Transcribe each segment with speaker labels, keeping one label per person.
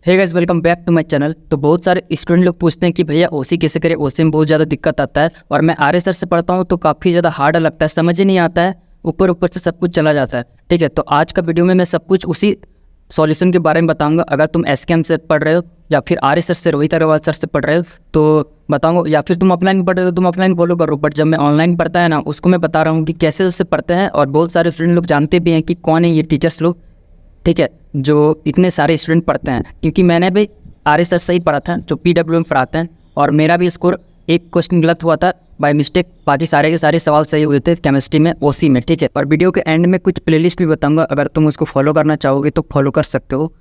Speaker 1: Hey guys, welcome back to my channel. तो बहुत सारे स्टूडेंट लोग पूछते हैं कि भैया ओसी कैसे करें, ओसी में बहुत ज़्यादा दिक्कत आता है। और मैं आर्य सर से पढ़ता हूँ तो काफ़ी ज़्यादा हार्ड लगता है, समझ ही नहीं आता है, ऊपर ऊपर से सब कुछ चला जाता है। ठीक है, तो आज का वीडियो में मैं सब कुछ उसी सॉल्यूशन के बारे में बताऊंगा। अगर तुम एसकेएम से पढ़ रहे हो या फिर आर्य सर से, रोहित अग्रवाल सर से पढ़ रहे हो तो बताऊंगा, या फिर तुम ऑफलाइन पढ़ रहे हो तुम ऑफलाइन फॉलो करो। बट जब मैं ऑनलाइन पढ़ता है ना, उसको मैं बता रहा हूँ कि कैसे उससे पढ़ते हैं। और बहुत सारे स्टूडेंट लोग जानते भी हैं कि कौन है ये टीचर्स लोग, ठीक है, जो इतने सारे स्टूडेंट पढ़ते हैं। क्योंकि मैंने भी आर्य सर से ही पढ़ा था, जो PW में पढ़ाते हैं, और मेरा भी स्कोर एक क्वेश्चन गलत हुआ था बाय मिस्टेक, बाकी सारे के सारे सवाल सही हुए थे केमिस्ट्री में, ओसी में। ठीक है, और वीडियो के एंड में कुछ प्लेलिस्ट भी बताऊंगा, अगर तुम उसको फॉलो करना चाहोगे तो फॉलो कर सकते हो।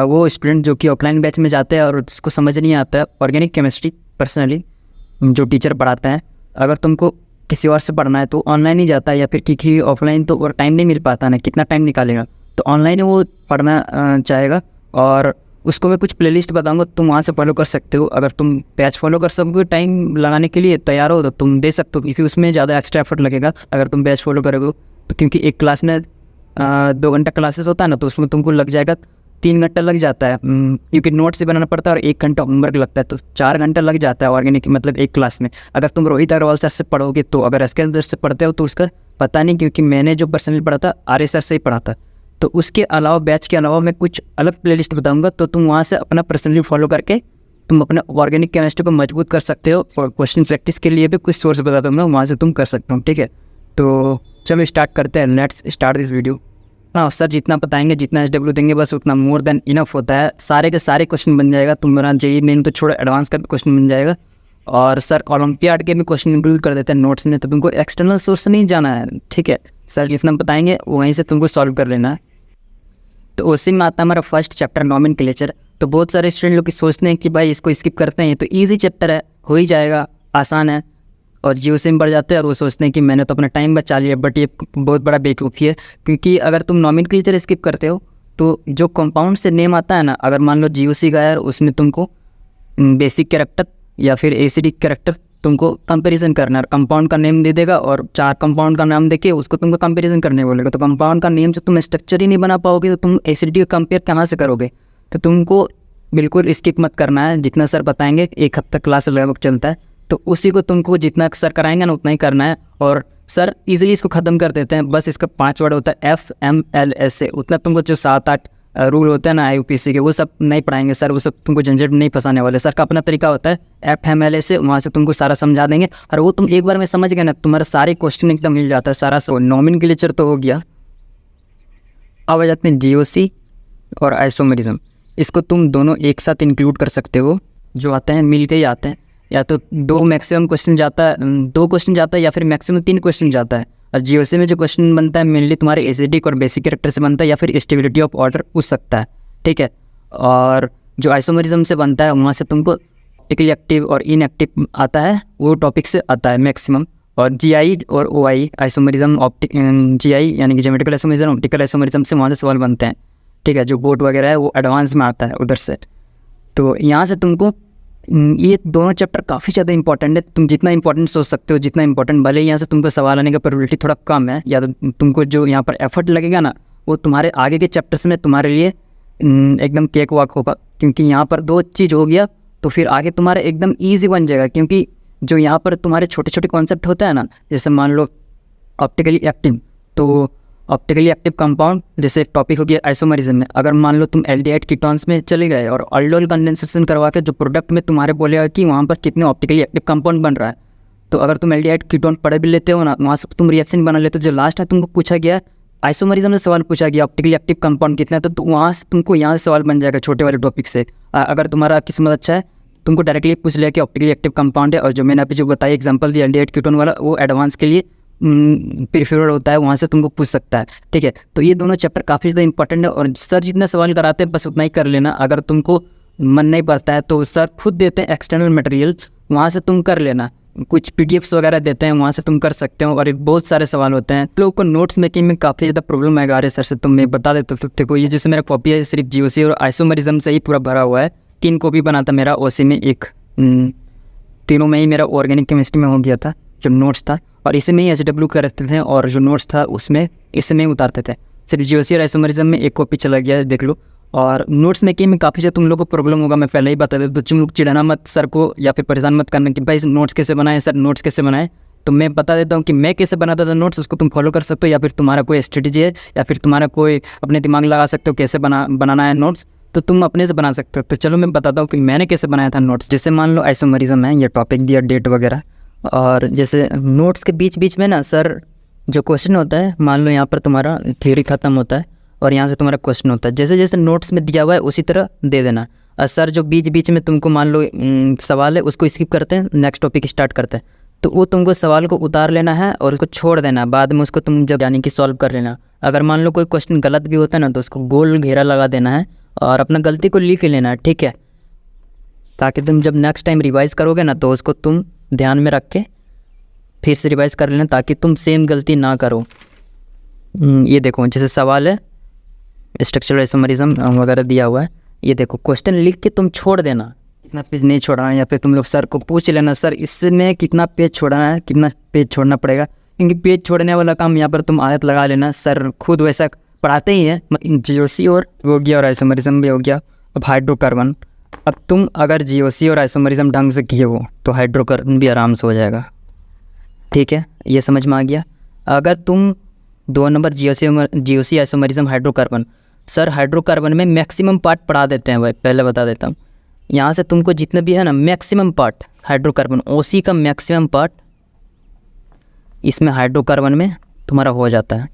Speaker 1: वो स्टूडेंट जो कि ऑफलाइन बैच में जाते हैं और उसको समझ नहीं आता है ऑर्गेनिक केमिस्ट्री, पर्सनली जो टीचर पढ़ाते हैं, अगर तुमको किसी और से पढ़ना है तो ऑनलाइन ही जाता है, या फिर क्योंकि ऑफलाइन तो और टाइम नहीं मिल पाता ना, कितना टाइम निकालेगा, तो ऑनलाइन वो पढ़ना चाहेगा। और उसको मैं कुछ प्लेलिस्ट बताऊंगा, तुम वहाँ से फॉलो कर सकते हो। अगर तुम बैच फॉलो कर सकोगे, टाइम लगाने के लिए तैयार हो तो तुम दे सकते हो, क्योंकि उसमें ज़्यादा एक्स्ट्रा एफर्ट लगेगा अगर तुम बैच फॉलो करोगे तो। क्योंकि एक क्लास में 2 घंटा क्लासेस होता है ना, तो उसमें तुमको लग जाएगा 3 घंटा लग जाता है, क्योंकि नोट्स से बनाना पड़ता है और 1 घंटा होमवर्क लगता है, तो 4 घंटा लग जाता है ऑर्गेनिक, मतलब एक क्लास में। अगर तुम रोहित अग्रवाल सर से पढ़ोगे तो, अगर एसकेएम सर से पढ़ते हो तो उसका पता नहीं, क्योंकि मैंने जो पर्सनली पढ़ा था आर्य सर से ही पढ़ा था। तो उसके अलावा, बैच के अलावा मैं कुछ अलग प्लेलिस्ट बताऊंगा, तो तुम वहाँ से अपना पर्सनली फॉलो करके तुम अपना ऑर्गेनिक केमिस्ट्री को मजबूत कर सकते हो। और क्वेश्चन प्रैक्टिस के लिए भी कुछ सोर्स बता दूंगा, वहाँ से तुम कर सकते हो। ठीक है, तो चलो स्टार्ट करते हैं, लेट्स स्टार्ट दिस वीडियो। हाँ सर, जितना बताएंगे, जितना SW देंगे, बस उतना मोर देन इनफ होता है। सारे के सारे क्वेश्चन बन जाएगा तुम्हारा, JEE मेन तो छोड़ो, एडवांस का भी क्वेश्चन बन जाएगा। और सर ओलंपियाड के भी क्वेश्चन इंक्लूड कर देते हैं नोट्स में, तो तुमको एक्सटर्नल सोर्स से नहीं जाना है। ठीक है, सर जितना बताएंगे वहीं से तुमको सॉल्व कर लेना है। तो उसी में आता है हमारा फर्स्ट चैप्टर, नॉमेनक्लेचर। तो बहुत सारे स्टूडेंट लोग सोचते हैं कि भाई इसको स्किप करते हैं, तो ईजी चैप्टर है, हो ही जाएगा, आसान है। और GOC में बढ़ जाते हैं और वो सोचते हैं कि मैंने तो अपना टाइम बचा लिया, बट ये बहुत बड़ा बेवकूफ़ी है। क्योंकि अगर तुम नॉमेनक्लेचर स्किप करते हो तो जो कंपाउंड से नेम आता है ना, अगर मान लो GOC का है, उसमें तुमको बेसिक कैरेक्टर या फिर एसिडिक कैरेक्टर तुमको कंपैरिजन करना है। कंपाउंड का नेम दे देगा और 4 कंपाउंड का नाम देके उसको तुमको कंपैरिजन करने बोलेगा। तो कंपाउंड का नेम से तुम स्ट्रक्चर ही नहीं बना पाओगे, तो तुम एसिडिटी का कंपेयर कहाँ से करोगे। तो तुमको बिल्कुल स्किप मत करना है, जितना सर बताएंगे, 1 हफ्ता क्लास लगभग चलता है, तो उसी को तुमको जितना सर कराएंगे ना उतना ही करना है। और सर इजीली इसको ख़त्म कर देते हैं, बस इसका 5 वर्ड होता है FMLS, उतना तुमको जो 7-8 रूल होते हैं ना IUPAC के, वो सब नहीं पढ़ाएंगे सर, वो सब तुमको झंझट नहीं फंसाने वाले। सर का अपना तरीका होता है FMLS, वहाँ से तुमको सारा समझा देंगे, और वो तुम एक बार में समझ गए ना, तुम्हारा सारे क्वेश्चन एकदम मिल जाता है सारा। नॉमेनक्लेचर तो हो गया। अब आ जाते हैं GOC और आइसोमेरिज्म। इसको तुम दोनों एक साथ इंक्लूड कर सकते हो, जो आते हैं मिल के ही आते हैं, या तो 2 मैक्सिमम क्वेश्चन जाता है, 2 क्वेश्चन जाता है, या फिर मैक्सिमम 3 क्वेश्चन जाता है। और GOC में जो क्वेश्चन बनता है मेनली तुम्हारे एसिडिक और बेसिक कैरेक्टर से बनता है, या फिर स्टेबिलिटी ऑफ ऑर्डर पूछ सकता है। ठीक है, और जो आइसोमेरिज्म से बनता है वहाँ से तुमको ऑप्टिकली एक्टिव और इनएक्टिव आता है, वो टॉपिक से आता है मैक्सिमम। और GI और OI आइसोमेरिज्म, GI यानी कि ज्योमेट्रिकल आइसोमेरिज्म, ऑप्टिकल आइसोमेरिज्म से वहाँ से सवाल बनते हैं। ठीक है, जो बोर्ड वगैरह है वो एडवांस में आता है उधर से। तो यहाँ से तुमको ये दोनों चैप्टर काफ़ी ज़्यादा इंपॉर्टेंट है। तुम जितना इंपॉर्टेंट सोच सकते हो, जितना इंपॉर्टेंट, भले यहाँ से तुमको सवाल आने का प्रोबेबिलिटी थोड़ा कम है, या तो तुमको जो यहाँ पर एफर्ट लगेगा ना, वो तुम्हारे आगे के चैप्टर्स में तुम्हारे लिए एकदम केक वॉक होगा। क्योंकि यहाँ पर 2 चीज़ हो गया तो फिर आगे तुम्हारा एकदम ईजी बन जाएगा। क्योंकि जो यहाँ पर तुम्हारे छोटे छोटे कॉन्सेप्ट होते हैं ना, जैसे मान लो ऑप्टिकली एक्टिव, तो ऑप्टिकली एक्टिव कंपाउंड, जैसे एक टॉपिक हो गया आइसोमेरिज्म में। अगर मान लो तुम एल्डिहाइड कीटोन्स में चले गए और अल्डोल कंडेंसेशन करवा के जो प्रोडक्ट में तुम्हारे बोलेगा कि वहाँ पर कितने ऑप्टिकली एक्टिव कंपाउंड बन रहा है, तो अगर तुम एल्डिहाइड कीटोन पढ़े भी लेते हो ना, वहाँ से तुम रिएक्शन बना लेते हो। जो लास्ट में तुमको पूछा गया आइसोमेरिज्म में सवाल पूछा गया ऑप्टिकली एक्टिव कंपाउंड कितना है, तो वहाँ से तुमको यहाँ से सवाल बन जाएगा छोटे वाले टॉपिक से। अगर तुम्हारा किस्मत अच्छा है, तुमको डायरेक्टली पूछ लिया कि ऑप्टिकली एक्टिव कंपाउंड है। और जो मैंने अभी जो बताया एग्जाम्पल दिया एल्डिहाइड कीटोन वाला, वो एडवांस के लिए प्रीफर होता है, वहाँ से तुमको पूछ सकता है। ठीक है, तो ये दोनों चैप्टर काफ़ी ज़्यादा इंपॉर्टेंट है। और सर जितना सवाल कराते हैं बस उतना ही कर लेना। अगर तुमको मन नहीं पड़ता है तो सर खुद देते हैं एक्सटर्नल मटेरियल, वहाँ से तुम कर लेना। कुछ PDFs वगैरह देते हैं, वहाँ से तुम कर सकते हो। और बहुत सारे सवाल होते हैं, लोगों को नोट्स मेकिंग में काफ़ी ज़्यादा प्रॉब्लम आएगा आर्य सर से, तो मैं बता देता हूँ। देखो ये जैसे मेरा कॉपी है, सिर्फ GOC और आइसोमेरिज्म से ही पूरा भरा हुआ है। 3 कॉपी बना था मेरा, OC में 1, तीनों में ही मेरा ऑर्गेनिक केमिस्ट्री में हो गया था जो नोट्स था, और इसी में ही SW करते थे, और जो नोट्स था उसमें इसी में उतारते थे। सिर्फ GOC और आइसोमेरिज्म में 1 कॉपी चला गया है, देख लो। और नोट्स मेकिंग में काफ़ी ज़्यादा तुम लोग को प्रॉब्लम होगा, मैं पहले ही बता देता, तो तुम लोग चिढ़ाना मत सर को या फिर परेशान मत करना कि भाई नोट्स कैसे बनाए सर, नोट्स कैसे बनाए। तो मैं बता देता हूँ कि मैं कैसे बनाता था नोट्स, उसको तुम फॉलो कर सकते हो, या फिर तुम्हारा कोई स्ट्रेटजी है या फिर तुम्हारा कोई अपने दिमाग लगा सकते हो कैसे बनाना है नोट्स, तो तुम अपने से बना सकते हो। तो चलो मैं बताता हूँ कि मैंने कैसे बनाया था नोट्स। जैसे मान लो आइसोमरिज्म है, ये टॉपिक दिया, डेट वगैरह, और जैसे नोट्स के बीच बीच में ना सर जो क्वेश्चन होता है, मान लो यहाँ पर तुम्हारा थ्योरी ख़त्म होता है और यहाँ से तुम्हारा क्वेश्चन होता है, जैसे जैसे नोट्स में दिया हुआ है उसी तरह दे देना। और सर जो बीच बीच में तुमको मान लो सवाल है उसको स्किप करते हैं, नेक्स्ट टॉपिक स्टार्ट करते हैं, तो वो तुमको सवाल को उतार लेना है और उसको छोड़ देना, बाद में उसको तुम जब यानी कि सॉल्व कर लेना। अगर मान लो कोई क्वेश्चन गलत भी होता है ना, तो उसको गोल घेरा लगा देना है और अपना गलती को लिख लेना है, ठीक है, ताकि तुम जब नेक्स्ट टाइम रिवाइज़ करोगे ना तो उसको तुम ध्यान में रख के फिर से रिवाइज़ कर लेना, ताकि तुम सेम गलती ना करो। ये देखो जैसे सवाल है स्ट्रक्चरल आइसोमरिज्म वगैरह दिया हुआ है, ये देखो क्वेश्चन लिख के तुम छोड़ देना, कितना पेज नहीं छोड़ना है, या फिर तुम लोग सर को पूछ लेना सर इसमें कितना पेज छोड़ना है, कितना पेज छोड़ना पड़ेगा, क्योंकि पेज छोड़ने वाला काम यहाँ पर तुम आदत लगा लेना, सर खुद वैसा पढ़ाते ही हैं। जीओसी और हो गया और आइसोमरिज्म भी हो गया, अब हाइड्रोकार्बन। अब तुम अगर जीओसी और आइसोमरिज्म ढंग से किए हो तो हाइड्रोकार्बन भी आराम से हो जाएगा, ठीक है, ये समझ में आ गया। अगर तुम 2 number GOC isomerism hydrocarbon, sir hydrocarbon में मैक्सिमम पार्ट पढ़ा देते हैं भाई, पहले बता देता हूँ, यहाँ से तुमको जितने भी है ना मैक्सिमम पार्ट हाइड्रोकार्बन, ओसी का मैक्सिमम पार्ट इसमें हाइड्रोकार्बन में तुम्हारा हो जाता है।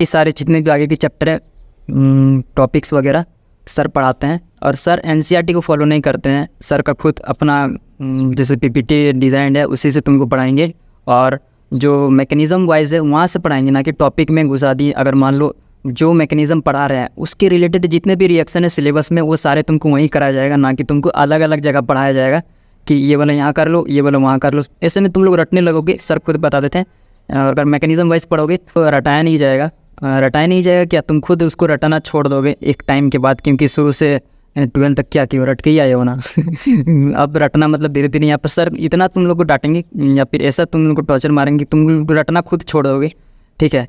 Speaker 1: ये सारे जितने भी आगे के चैप्टर है टॉपिक्स वगैरह सर पढ़ाते हैं, और सर एनसीईआरटी को फॉलो नहीं करते हैं, सर का खुद अपना जैसे पीपीटी डिज़ाइन है उसी से तुमको पढ़ाएंगे, और जो मैकेनिज़्म वाइज है वहाँ से पढ़ाएंगे, ना कि टॉपिक में घुसा दिए। अगर मान लो जो मैकेनिज़्म पढ़ा रहे हैं उसके रिलेटेड जितने भी रिएक्शन है सिलेबस में वो सारे तुमको वहीं कराया जाएगा, ना कि तुमको अलग अलग जगह पढ़ाया जाएगा कि ये वाला यहाँ कर लो, ये वाला वहाँ कर लो। ऐसे में तुम लोग रटने लगोगे, सर खुद बता देते हैं। अगर मैकेनिज़्म वाइज पढ़ोगे तो रटाया नहीं जाएगा, क्या तुम खुद उसको रटाना छोड़ दोगे एक टाइम के बाद, क्योंकि शुरू से 12 तक क्या क्यों रट के ही आए हो ना। अब रटना मतलब धीरे धीरे, यहाँ पर सर इतना तुम लोग को डांटेंगे या फिर ऐसा तुम लोग को टॉर्चर मारेंगे, तुम लोग रटना खुद छोड़ दोगे, ठीक है।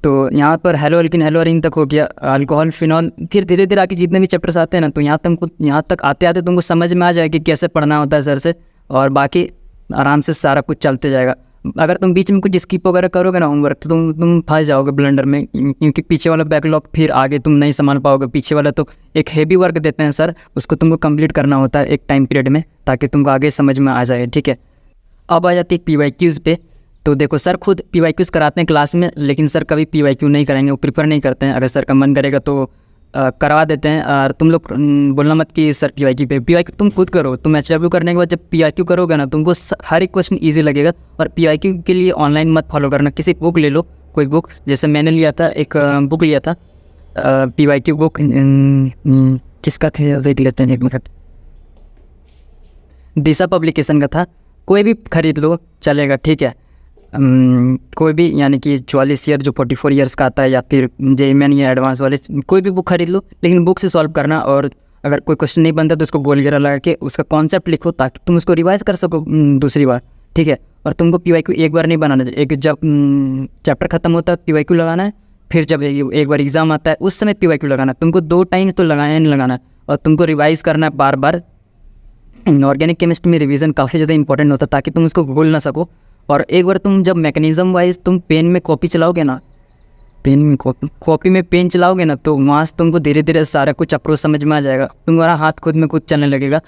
Speaker 1: तो यहाँ पर हेलोअल्किन हेलोअरीन तक हो गया, अल्कोहल फिनॉल, फिर धीरे धीरे आके जितने भी चैप्टर्स आते हैं ना, तो यहाँ तक आते आते तुमको समझ में आ जाए कि कैसे पढ़ना होता है सर से, और बाकी आराम से सारा कुछ चलते जाएगा। अगर तुम बीच में कुछ स्किप वगैरह करोगे ना होमवर्क, तो तुम फंस जाओगे ब्लंडर में, क्योंकि पीछे वाला बैकलॉग फिर आगे तुम नहीं संभाल पाओगे। पीछे वाला तो एक हेवी वर्क देते हैं सर, उसको तुमको कंप्लीट करना होता है एक टाइम पीरियड में, ताकि तुमको आगे समझ में आ जाए, ठीक है। अब आ जाती है पीवाईक्यूज़ पे। तो देखो सर खुद पीवाईक्यूज़ कराते हैं क्लास में, लेकिन सर कभी पीवाईक्यू नहीं कराएंगे, वो प्रीफर नहीं करते हैं। अगर सर का मन करेगा तो करवा देते हैं, और तुम लोग बोलना मत कि सर पीवाईक्यू तुम खुद करो। तुम एचडब्ल्यू करने के बाद जब पीवाईक्यू करोगे ना, तुमको हर एक क्वेश्चन इजी लगेगा। और पीवाईक्यू के लिए ऑनलाइन मत फॉलो करना, किसी बुक ले लो, कोई बुक, जैसे मैंने लिया था, एक बुक लिया था पीवाईक्यू बुक, किसका था देख लेते हैं एक मिनट, दिशा पब्लिकेशन का था। कोई भी खरीद लो चलेगा, ठीक है। कोई भी, यानी कि 44 ईयर जो 44 ईयर्स का आता है, या फिर जेईमेन या एडवांस वाले, कोई भी बुक खरीद लो, लेकिन बुक से सॉल्व करना। और अगर कोई क्वेश्चन नहीं बनता तो उसको गोल घेरा लगा के उसका कॉन्सेप्ट लिखो, ताकि तुम उसको रिवाइज कर सको दूसरी बार, ठीक है। और तुमको पीवाईक्यू एक बार नहीं बनाना चाहिए, एक जब चैप्टर खत्म होता है पीवाईक्यू लगाना है, फिर जब एक बार एग्जाम आता है उस समय पीवाईक्यू लगाना है। तुमको 2 टाइम तो लगाना नहीं लगाना है, और तुमको रिवाइज़ करना है बार बार। ऑर्गेनिक केमिस्ट्री में रिवीजन काफ़ी ज़्यादा इंपॉर्टेंट होता है, ताकि तुम उसको भूल ना सको। और एक बार तुम जब मैकेनिज़्म वाइज तुम पेन में कॉपी चलाओगे ना, कॉपी में पेन चलाओगे ना, तो वहाँ से तुमको धीरे धीरे सारा कुछ अप्रोच समझ में आ जाएगा, तुम्हारा हाथ खुद में खुद चलने लगेगा।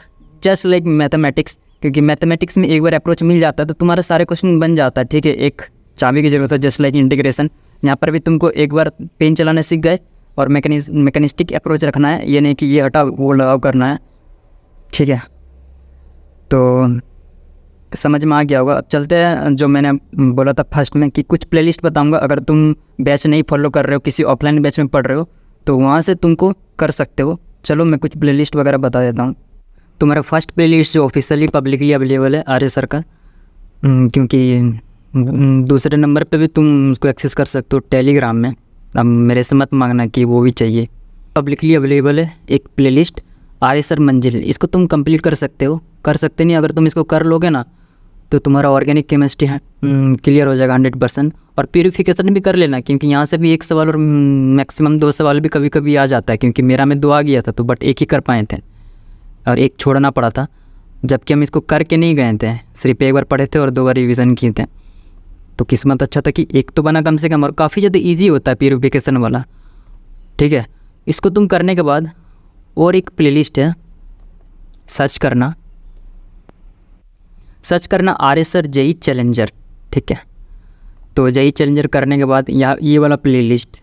Speaker 1: जस्ट लाइक मैथमेटिक्स, क्योंकि मैथमेटिक्स में एक बार अप्रोच मिल जाता है तो तुम्हारा सारे क्वेश्चन बन जाता है, ठीक है। एक चाबी की ज़रूरत है, जस्ट लाइक इंटीग्रेशन। यहाँ पर भी तुमको एक बार पेन चलाना सीख गए और मैकेनिस्टिक अप्रोच रखना है, ये नहीं कि ये हटाओ वो लगाओ करना है, ठीक है। तो समझ में आ गया होगा। अब चलते हैं, जो मैंने बोला था फर्स्ट में कि कुछ प्लेलिस्ट बताऊंगा, अगर तुम बैच नहीं फॉलो कर रहे हो, किसी ऑफलाइन बैच में पढ़ रहे हो, तो वहाँ से तुमको कर सकते हो। चलो मैं कुछ प्लेलिस्ट वगैरह बता देता हूँ। तुम्हारा फर्स्ट प्लेलिस्ट जो ऑफिशियली पब्लिकली अवेलेबल है आर्य सर का, क्योंकि दूसरे नंबर पे भी तुम उसको एक्सेस कर सकते हो टेलीग्राम में। अब मेरे से मत मांगना कि वो भी चाहिए, पब्लिकली अवेलेबल है एक प्लेलिस्ट आर्य सर मंजिल, इसको तुम कंप्लीट कर सकते हो। कर सकते नहीं, अगर तुम इसको कर लोगे ना तो तुम्हारा ऑर्गेनिक केमिस्ट्री क्लियर हो जाएगा 100%। और प्यूरिफिकेशन भी कर लेना, क्योंकि यहाँ से भी एक सवाल और मैक्सिमम 2 सवाल भी कभी कभी आ जाता है, क्योंकि मेरा में 2 आ गया था तो बट एक ही कर पाए थे और एक छोड़ना पड़ा था, जबकि हम इसको करके नहीं गए थे, सिर्फ एक बार पढ़े थे और 2 बार रिविज़न किए थे। तो किस्मत अच्छा था कि एक तो बना कम से कम, और काफ़ी ज़्यादा ईजी होता है प्यूरिफिकेशन वाला। ठीक है, इसको तुम करने के बाद और एक प्लेलिस्ट है, सर्च करना RSR JEE चैलेंजर। ठीक है, तो JEE चैलेंजर करने के बाद यहाँ ये वाला प्लेलिस्ट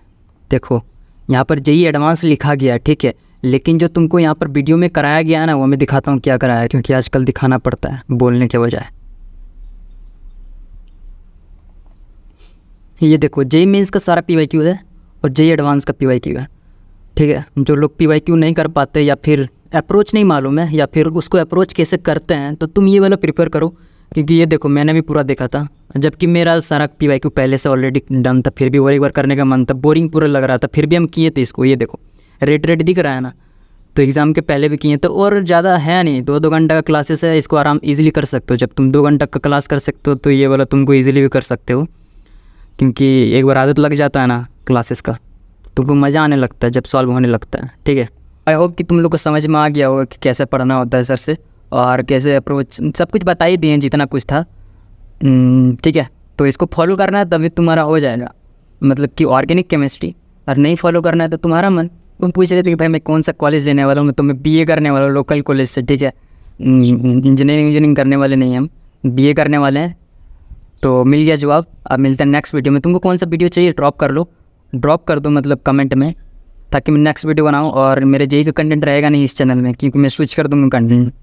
Speaker 1: देखो, यहाँ पर JEE एडवांस लिखा गया है। ठीक है, लेकिन जो तुमको यहाँ पर वीडियो में कराया गया है ना, वो मैं दिखाता हूँ क्या कराया है, क्योंकि आजकल दिखाना पड़ता है बोलने के बजाय। ये देखो JEE मेंस का सारा PYQ है और JEE एडवांस का PYQ है। ठीक है, जो लोग PYQ नहीं कर पाते या फिर अप्रोच नहीं मालूम है या फिर उसको अप्रोच कैसे करते हैं, तो तुम ये वाला प्रिफर करो, क्योंकि ये देखो मैंने भी पूरा देखा था, जबकि मेरा सारा PYQ पहले से ऑलरेडी डन था, फिर भी और एक बार करने का मन था, बोरिंग पूरा लग रहा था, फिर भी हम किए थे इसको। ये देखो रेड दिख रहा है ना, तो एग्ज़ाम के पहले भी किए तो, और ज़्यादा है नहीं, 2 घंटा का क्लासेस है, इसको आराम ईजिली कर सकते हो। जब तुम 2 घंटा का क्लास कर सकते हो तो ये वाला तुमको ईजिली भी कर सकते हो, क्योंकि एक बार आदत लग जाता है ना क्लासेस का, तुमको मज़ा आने लगता है जब सॉल्व होने लगता है। ठीक है, आई होप कि तुम लोग को समझ में आ गया होगा कि कैसे पढ़ना होता है सर से, और कैसे अप्रोच, सब कुछ बता ही दिए जितना कुछ था। ठीक है, तो इसको फॉलो करना है तभी तुम्हारा हो जाएगा, मतलब कि ऑर्गेनिक केमिस्ट्री। और नहीं फॉलो करना है तो तुम्हारा मन, तुम पूछ रहे थे कि भाई मैं कौन सा कॉलेज लेने वाला हूँ, तो मैं BA करने वाला हूँ लोकल कॉलेज से। ठीक है, इंजीनियरिंग करने वाले नहीं, हम BA करने वाले हैं। तो मिल गया जवाब। अब मिलते हैं नेक्स्ट वीडियो में। तुमको कौन सा वीडियो चाहिए ड्रॉप कर दो मतलब कमेंट में, ताकि मैं नेक्स्ट वीडियो बनाऊँ। और मेरे JEE का कंटेंट रहेगा नहीं इस चैनल में, क्योंकि मैं स्विच कर दूँगा कंटेंट।